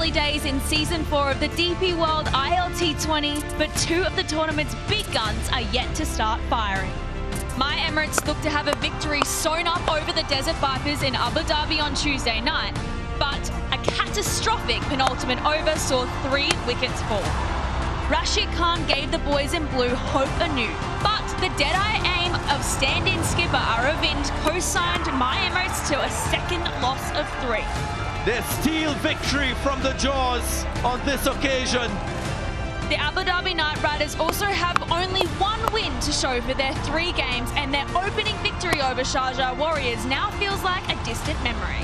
early days in Season 4 of the DP World ILT20, but two of the tournament's big guns are yet to start firing. My Emirates look to have a victory sewn up over the Desert Vipers in Abu Dhabi on Tuesday night, but a catastrophic penultimate over saw 3 wickets fall. Rashid Khan gave the boys in blue hope anew, but the dead-eye aim of stand-in skipper Aravind co-signed my Emirates to a second loss of 3. Their steel victory from the jaws on this occasion. The Abu Dhabi Knight Riders also have only 1 win to show for their 3 games, and their opening victory over Sharjah Warriors now feels like a distant memory.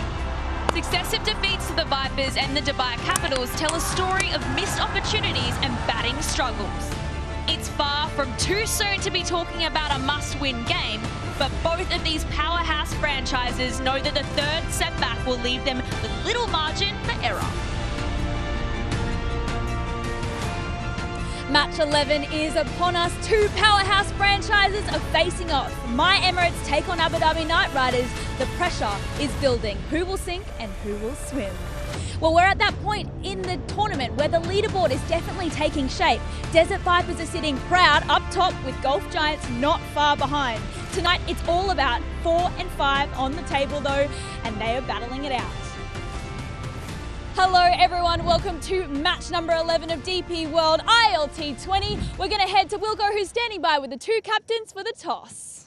Successive defeats to the Vipers and the Dubai Capitals tell a story of missed opportunities and batting struggles. It's far from too soon to be talking about a must-win game, but both of these powerhouse franchises know that the third setback will leave them with little margin for error. Match 11 is upon us. Two powerhouse franchises are facing off. My Emirates take on Abu Dhabi Knight Riders. The pressure is building. Who will sink and who will swim? Well, we're at that point in the tournament where the leaderboard is definitely taking shape. Desert Vipers are sitting proud up top with Golf Giants not far behind. Tonight, it's all about 4 and 5 on the table though, and they are battling it out. Hello everyone, welcome to match number 11 of DP World ILT20. We're going to head to Wilco, who's standing by with the 2 captains for the toss.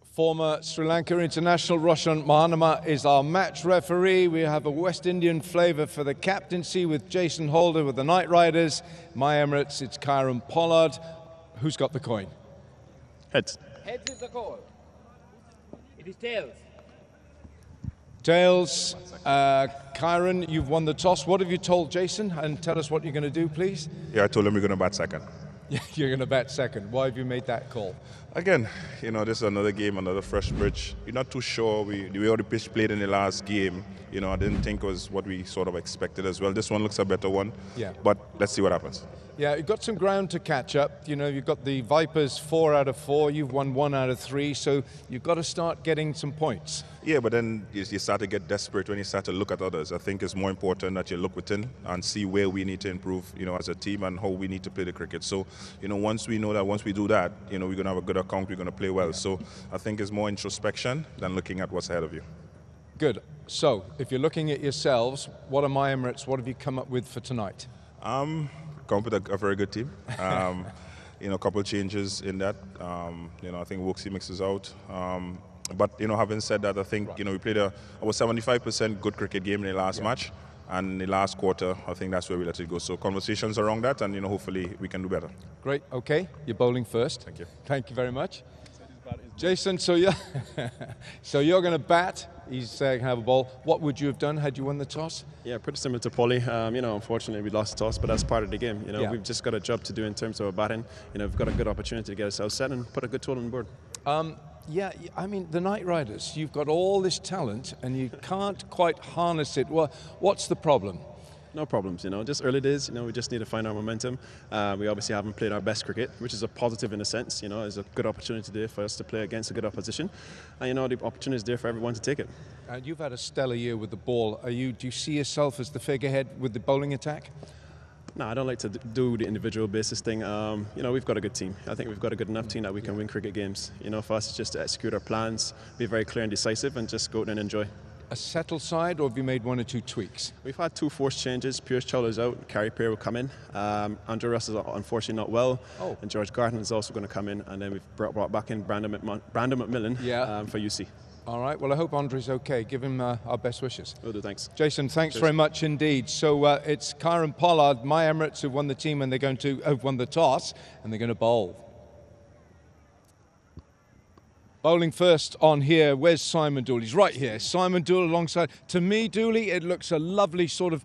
Former Sri Lanka international Roshan Mahanama is our match referee. We have a West Indian flavour for the captaincy with Jason Holder with the Knight Riders. My Emirates, it's Kieran Pollard. Who's got the coin? Heads. Heads is the call. It is tails. Tails. Kieran, you've won the toss. What have you told Jason? And tell us what you're going to do, please. Yeah, I told him we're going to bat second. You're going to bat second. Why have you made that call? Again, you know, this is another game, another fresh bridge. You're not too sure. The way the pitch played in the last game, you know, I didn't think was what we sort of expected as well. This one looks a better one. Yeah. But let's see what happens. Yeah, you've got some ground to catch up. You know, you've got the Vipers 4 out of 4. You've won 1 out of 3. So you've got to start getting some points. Yeah, but then you start to get desperate when you start to look at others. I think it's more important that you look within and see where we need to improve, you know, as a team and how we need to play the cricket. So, you know, once we know that, once we do that, you know, we're going to have a good account, we're going to play well. So I think it's more introspection than looking at what's ahead of you. Good. So if you're looking at yourselves, what are my Emirates? What have you come up with for tonight? Come with a very good team. You know, a couple of changes in that. You know, I think Woxie mixes out. But, you know, having said that, I think, you know, we played a 75% good cricket game in the last match. And in the last quarter, I think that's where we let it go. So conversations around that, and, you know, hopefully we can do better. Great. Okay. You're bowling first. Thank you. Thank you very much. Jason, so you're going to bat. He's going to have a ball. What would you have done had you won the toss? Yeah, pretty similar to Polly. You know, unfortunately we lost the toss, but that's part of the game. You know, Yeah. we've just got a job to do in terms of our batting. You know, we've got a good opportunity to get ourselves set and put a good total on the board. Yeah, I mean, the Knight Riders, you've got all this talent and you can't quite harness it. Well, what's the problem? No problems, you know, just early days, you know, we just need to find our momentum. We obviously haven't played our best cricket, which is a positive in a sense, you know, it's a good opportunity there for us to play against a good opposition. And, you know, the opportunity is there for everyone to take it. You've had a stellar year with the ball. Do you see yourself as the figurehead with the bowling attack? No, I don't like to do the individual basis thing. You know, we've got a good team. I think we've got a good enough team that we can win cricket games. You know, for us, it's just to execute our plans, be very clear and decisive, and just go out and enjoy. A settled side, or have you made 1 or 2 tweaks? We've had 2 forced changes. Pierce Chowler's out, Carrie Pear will come in. Andrew Russ is unfortunately not well, and George Garton is also going to come in. And then we've brought back in Brandon McMillan for UC. All right, well, I hope Andre's okay. Give him our best wishes. Will do, thanks. Jason, thanks very much indeed. So it's Kieran Pollard, my Emirates, who've won the team, and they're going to have won the toss, and they're going to bowl. Bowling first on here, where's Simon Dooley? He's right here. Simon Dooley alongside. To me, Dooley, it looks a lovely sort of...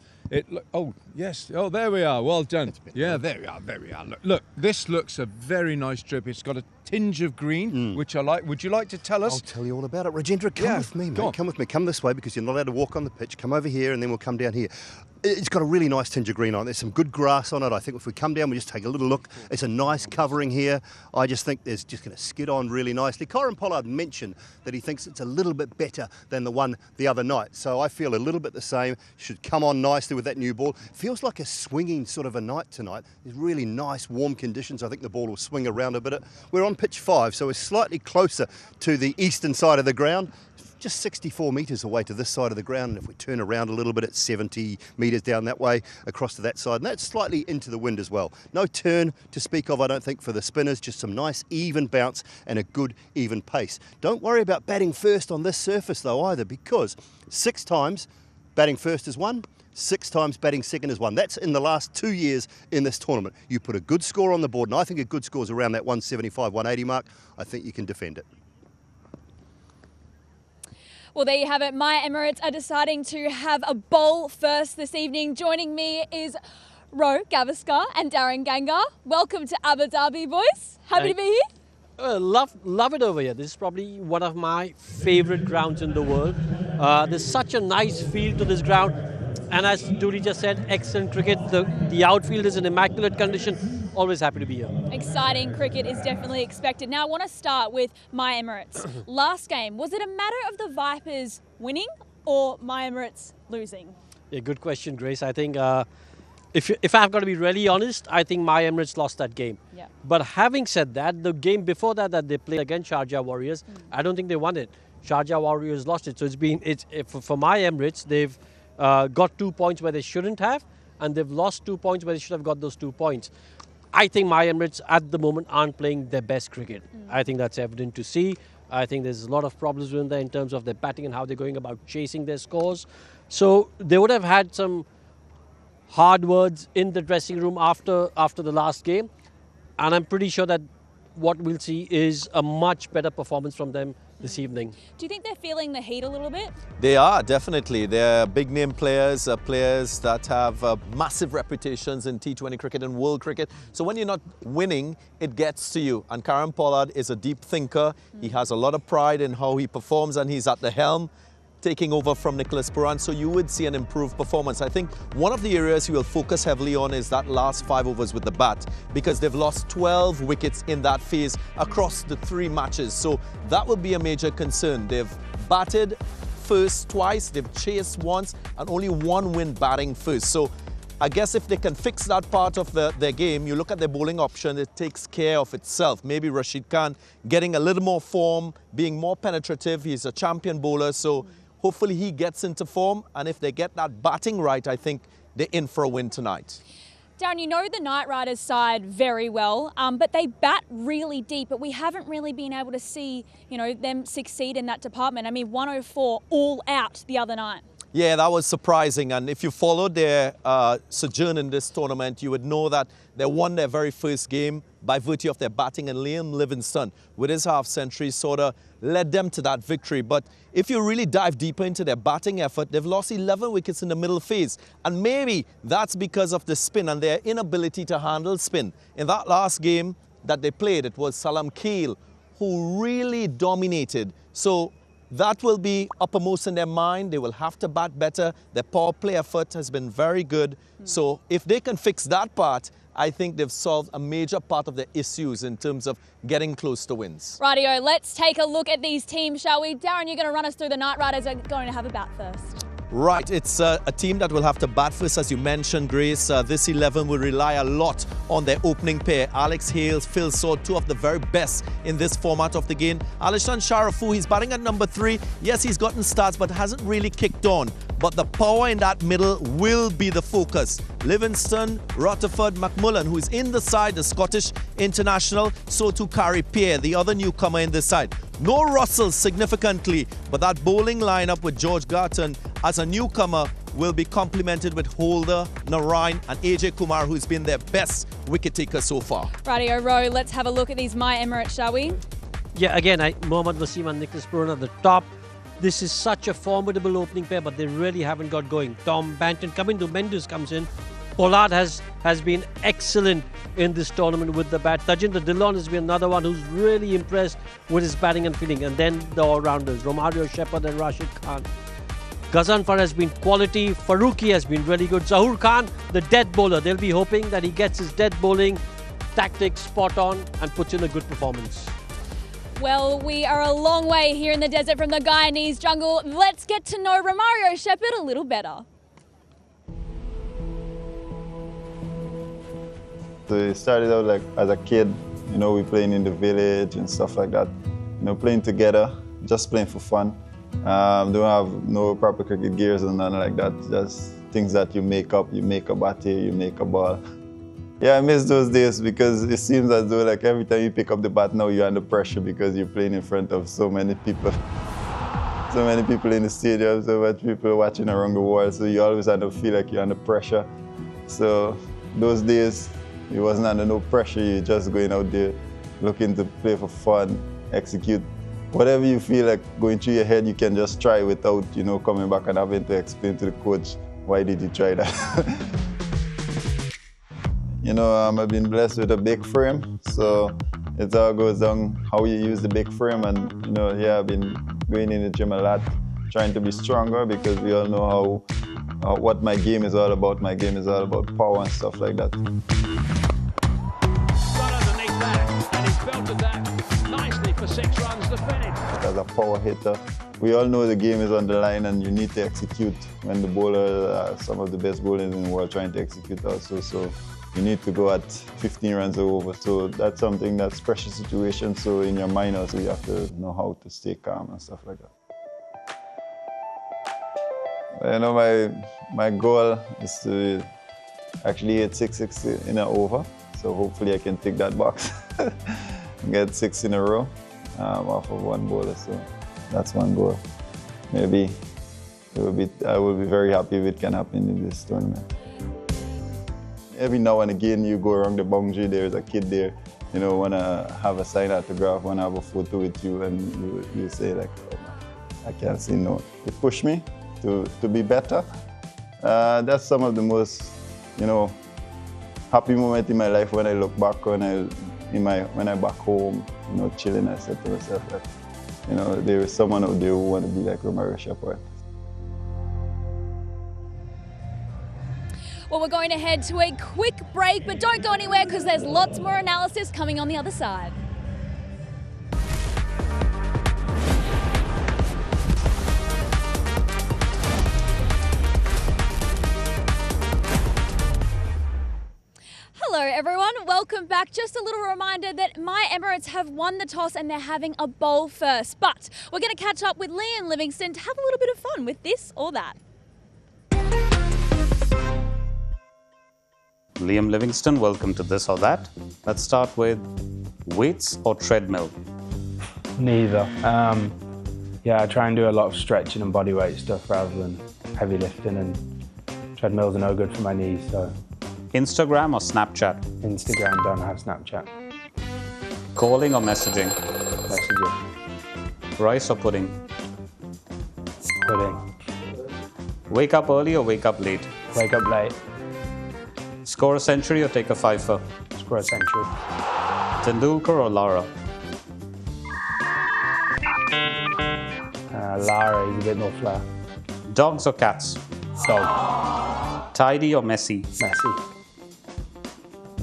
Oh, yes. Oh, there we are. Well done. Yeah, there we are. There we are. Look, this looks a very nice drip. It's got a tinge of green, which I like. Would you like to tell us? I'll tell you all about it. Rajendra, come with me, mate. Come with me. Come this way because you're not allowed to walk on the pitch. Come over here and then we'll come down here. It's got a really nice tinge of green on it. There's some good grass on it. I think if we come down, we just take a little look. It's a nice covering here. I just think there's just going to skid on really nicely. Corin Pollard mentioned that he thinks it's a little bit better than the one the other night. So I feel a little bit the same. Should come on nicely with that new ball. Feels like a swinging sort of a night tonight. There's really nice warm conditions. I think the ball will swing around a bit. We're on pitch 5, so we're slightly closer to the eastern side of the ground. Just 64 metres away to this side of the ground, and if we turn around a little bit, it's 70 metres down that way across to that side, and that's slightly into the wind as well. No turn to speak of, I don't think, for the spinners, just some nice even bounce and a good even pace. Don't worry about batting first on this surface though either, because 6 times batting first is won, 6 times batting second is won. That's in the last 2 years in this tournament. You put a good score on the board, and I think a good score is around that 175, 180 mark. I think you can defend it. Well, there you have it. My Emirates are deciding to have a bowl first this evening. Joining me is Ro Gavaskar and Darren Ganga. Welcome to Abu Dhabi, boys. Happy to be here. Love it over here. This is probably one of my favourite grounds in the world. There's such a nice feel to this ground. And as Dooley just said, excellent cricket. The outfield is in immaculate condition. Always happy to be here. Exciting cricket is definitely expected. Now I want to start with My Emirates. Last game, was it a matter of the Vipers winning or My Emirates losing? Yeah, good question, Grace. I think if I've got to be really honest, I think My Emirates lost that game. Yeah. But having said that, the game before that they played against Sharjah Warriors, I don't think they won it. Sharjah Warriors lost it. So for My Emirates, they've got 2 points where they shouldn't have, and they've lost 2 points where they should have got those 2 points. I think My Emirates at the moment aren't playing their best cricket. I think that's evident to see. I think there's a lot of problems with them in terms of their batting and how they're going about chasing their scores. So they would have had some hard words in the dressing room after the last game. And I'm pretty sure that what we'll see is a much better performance from them this evening. Do you think they're feeling the heat a little bit? They are, definitely. They're big name players, players that have massive reputations in T20 cricket and world cricket. So when you're not winning, it gets to you. And Corin Pollard is a deep thinker. He has a lot of pride in how he performs, and he's at the helm, taking over from Nicholas Puran, so you would see an improved performance. I think one of the areas you will focus heavily on is that last 5 overs with the bat, because they've lost 12 wickets in that phase across the 3 matches. So that will be a major concern. They've batted first twice, they've chased once, and only 1 win batting first. So I guess if they can fix that part of their game, you look at their bowling option, it takes care of itself. Maybe Rashid Khan getting a little more form, being more penetrative. He's a champion bowler, so hopefully he gets into form, and if they get that batting right, I think they're in for a win tonight. Darren, you know the Knight Riders side very well, but they bat really deep, but we haven't really been able to see, them succeed in that department. I mean, 104 all out the other night. Yeah, that was surprising, and if you followed their sojourn in this tournament, you would know that they won their very first game by virtue of their batting, and Liam Livingstone, with his half-century, sort of led them to that victory. But if you really dive deeper into their batting effort, they've lost 11 wickets in the middle phase, and maybe that's because of the spin and their inability to handle spin. In that last game that they played, it was Salam Keel who really dominated. So that will be uppermost in their mind. They will have to bat better. Their power play effort has been very good. So if they can fix that part, I think they've solved a major part of their issues in terms of getting close to wins. Rightio, let's take a look at these teams, shall we? Darren, you're going to run us through the Knight Riders are going to have a bat first. Right, it's a team that will have to bat first, as you mentioned, Grace. This 11 will rely a lot on their opening pair. Alex Hales, Phil Sword, 2 of the very best in this format of the game. Alishan Sharafu, he's batting at number 3. Yes, he's gotten starts, but hasn't really kicked on. But the power in that middle will be the focus. Livingston, Rutherford, McMullen, who is in the side, the Scottish international. So too Carey Pear, the other newcomer in this side. No Russell significantly, but that bowling lineup with George Garton as a newcomer will be complemented with Holder, Narayan and AJ Kumar, who's been their best wicket taker so far. Rightio, Ro, let's have a look at these My Emirates, shall we? Yeah, again, Mohammad Wasim and Nicholas Puran at the top. This is such a formidable opening pair, but they really haven't got going. Tom Banton coming to Mendes comes in. Pollard has been excellent in this tournament with the bat. Tajinder Dhillon has been another one who's really impressed with his batting and fielding. And then the all-rounders, Romario Shepherd and Rashid Khan. Ghazanfar has been quality. Faruqi has been really good. Zahoor Khan, the dead bowler. They'll be hoping that he gets his dead bowling tactics spot on and puts in a good performance. Well, we are a long way here in the desert from the Guyanese jungle. Let's get to know Romario Shepherd a little better. So it started out like as a kid, you know, we playing in the village and stuff like that. You know, playing together, just playing for fun. Don't have no proper cricket gears and nothing like that. Just things that you make up. You make a bat here, you make a ball. Yeah, I miss those days because it seems as though like every time you pick up the bat now you're under pressure because you're playing in front of so many people. So many people in the stadium, so much people watching around the world, so you always have to feel like you're under pressure. So those days, it wasn't under no pressure, you're just going out there looking to play for fun, execute. Whatever you feel like going through your head, you can just try without, you know, coming back and having to explain to the coach, why did you try that? You know, I've been blessed with a big frame, so it all goes down how you use the big frame. And, you know, yeah, I've been going in the gym a lot, trying to be stronger because we all know what my game is all about. My game is all about power and stuff like that. Right underneath that, and he's belted that nicely for 6 runs to finish. As a power hitter, we all know the game is on the line and you need to execute when the bowler, some of the best bowlers in the world trying to execute also. So you need to go at 15 runs or over. So that's something that's pressure situation. So in your mind also you have to know how to stay calm and stuff like that. You know, my goal is to actually hit 6 in an over. So hopefully I can tick that box and get 6 in a row off of one bowler. So that's one goal. Maybe I will be very happy if it can happen in this tournament. Every now and again you go around the boundary, there's a kid there, you know, wanna have a signed autograph, wanna have a photo with you, and you say like, oh man, I can't say no. It pushed me to be better. That's some of the most, you know, happy moment in my life when I look back when I back home, you know, chilling. I said to myself that, you know, there is someone out there who want to be like Romario Shepherd. Well, we're going to head to a quick break, but don't go anywhere because there's lots more analysis coming on the other side. Hello everyone, welcome back. Just a little reminder that my Emirates have won the toss and they're having a bowl first. But we're going to catch up with Liam Livingstone to have a little bit of fun with this or that. Liam Livingstone, welcome to This or That. Let's start with weights or treadmill? Neither. Yeah, I try and do a lot of stretching and bodyweight stuff rather than heavy lifting, and treadmills are no good for my knees, so. Instagram or Snapchat? Instagram, don't have Snapchat. Calling or messaging? Messaging. Rice or pudding? Pudding. Wake up early or wake up late? Wake up late. Score a century or take a fifer? Score a century. Tendulkar or Lara? Lara is a bit more flair. Dogs or cats? Dog. Tidy or messy? Messy.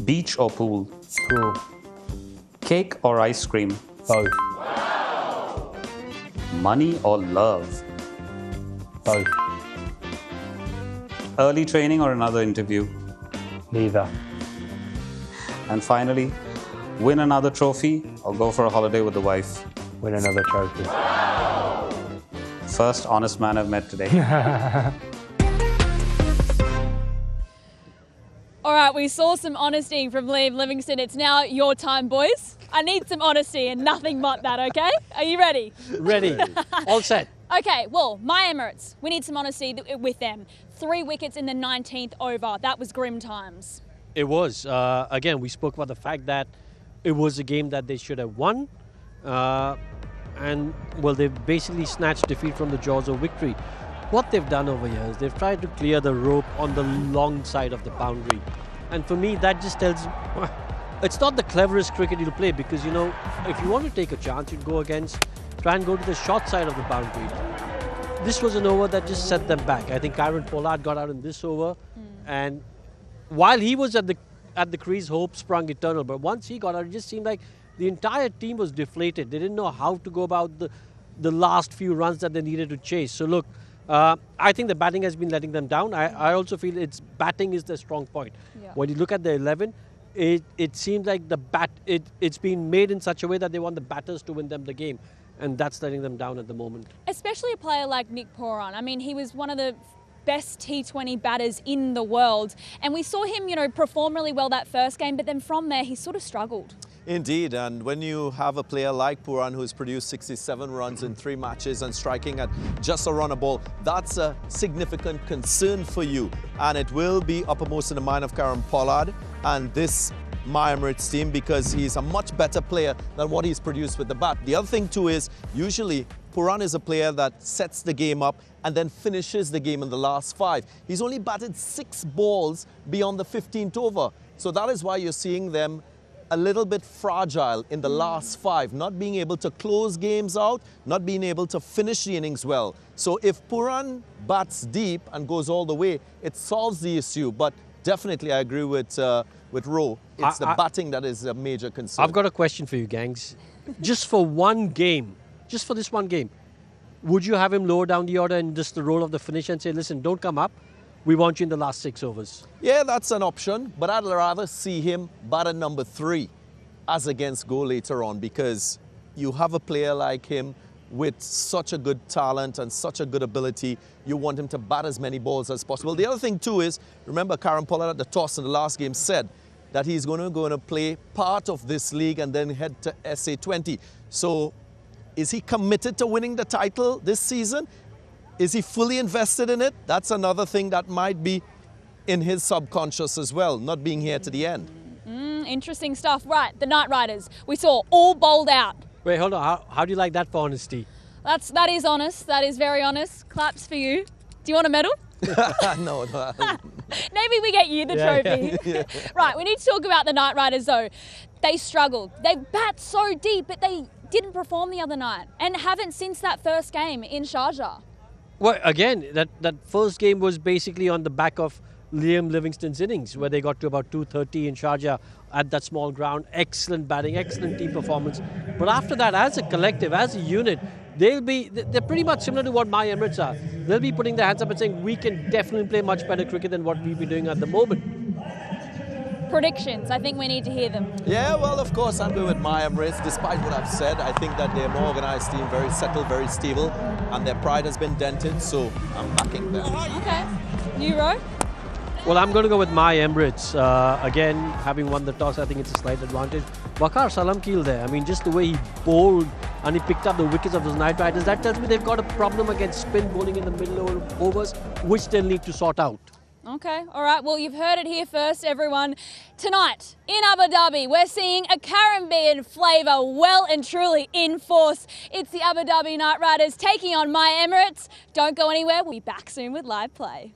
Beach or pool? Pool. Cake or ice cream? Both. Money or love? Both. Early training or another interview? Neither. And finally, win another trophy or go for a holiday with the wife? Win another trophy. First honest man I've met today. All right, we saw some honesty from Liam Livingstone. It's now your time, boys. I need some honesty and nothing but that, okay? Are you ready? Ready. All set. Okay, well, my Emirates, we need some honesty with them. 3 wickets in the 19th over. That was grim times. It was. Again, we spoke about the fact that it was a game that they should have won. And, well, they've basically snatched defeat from the jaws of victory. What they've done over here is they've tried to clear the rope on the long side of the boundary. And for me, that just tells you, it's not the cleverest cricket you'll play because, you know, if you want to take a chance, you'd go against, try and go to the short side of the boundary. this was an over that just set them back. I think Kieran Pollard got out in this over, and while he was at the crease, hope sprung eternal. But once he got out, it just seemed like the entire team was deflated. They didn't know how to go about the last few runs that they needed to chase. So look, I think the batting has been letting them down. I also feel batting is the strong point. Yeah. When you look at the 11, it seems like it's been made in such a way that they want the batters to win them the game. And that's letting them down at the moment. Especially a player like Nick Pooran. I mean, he was one of the best T20 batters in the world. And we saw him, perform really well that first game, but then from there, he sort of struggled. Indeed, and when you have a player like Pooran who's produced 67 runs in 3 matches and striking at just a run a ball, that's a significant concern for you. And it will be uppermost in the mind of Kieran Pollard and this My Emirates team, because he's a much better player than what he's produced with the bat. The other thing too is, usually Pooran is a player that sets the game up and then finishes the game in the last 5. He's only batted 6 balls beyond the 15th over. So that is why you're seeing them a little bit fragile in the last 5, not being able to close games out, not being able to finish the innings well. So if Pooran bats deep and goes all the way, it solves the issue. But definitely I agree with Ro. It's the batting that is a major concern. I've got a question for you, gangs. Just for one game, just for this one game, would you have him lower down the order and just the role of the finish and say, listen, don't come up, we want you in the last 6 overs? Yeah, that's an option, but I'd rather see him bat at number 3 as against go later on, because you have a player like him with such a good talent and such a good ability. You want him to bat as many balls as possible. The other thing too is, remember Kieran Pollard at the toss in the last game said that he's going to play part of this league and then head to SA20. So is he committed to winning the title this season? Is he fully invested in it? That's another thing that might be in his subconscious as well, not being here to the end. Interesting stuff. Right, the Knight Riders, we saw all bowled out. Wait, hold on. How do you like that for honesty? That is honest. That is very honest. Claps for you. Do you want a medal? No. Maybe we get you the trophy. Yeah. Right, we need to talk about the Knight Riders though. They struggled. They bat so deep, but they didn't perform the other night and haven't since that first game in Sharjah. Well, again, that first game was basically on the back of Liam Livingstone's innings, where they got to about 230 in Sharjah at that small ground. Excellent batting, excellent team performance. But after that, as a collective, as a unit, they're pretty much similar to what My Emirates are. They'll be putting their hands up and saying, we can definitely play much better cricket than what we've been doing at the moment. Predictions, I think we need to hear them. Yeah, well, of course, I'm going with My Emirates. Despite what I've said, I think that they're a more organised team, very settled, very stable, and their pride has been dented, so I'm backing them. Okay. You, Ro? Well, I'm going to go with My Emirates. Again, having won the toss, I think it's a slight advantage. Waqar Salamkeel there, I mean, just the way he bowled and he picked up the wickets of those Knight Riders, that tells me they've got a problem against spin bowling in the middle overs, which they'll need to sort out. Okay, all right. Well, you've heard it here first, everyone. Tonight in Abu Dhabi, we're seeing a Caribbean flavour well and truly in force. It's the Abu Dhabi Knight Riders taking on My Emirates. Don't go anywhere. We'll be back soon with live play.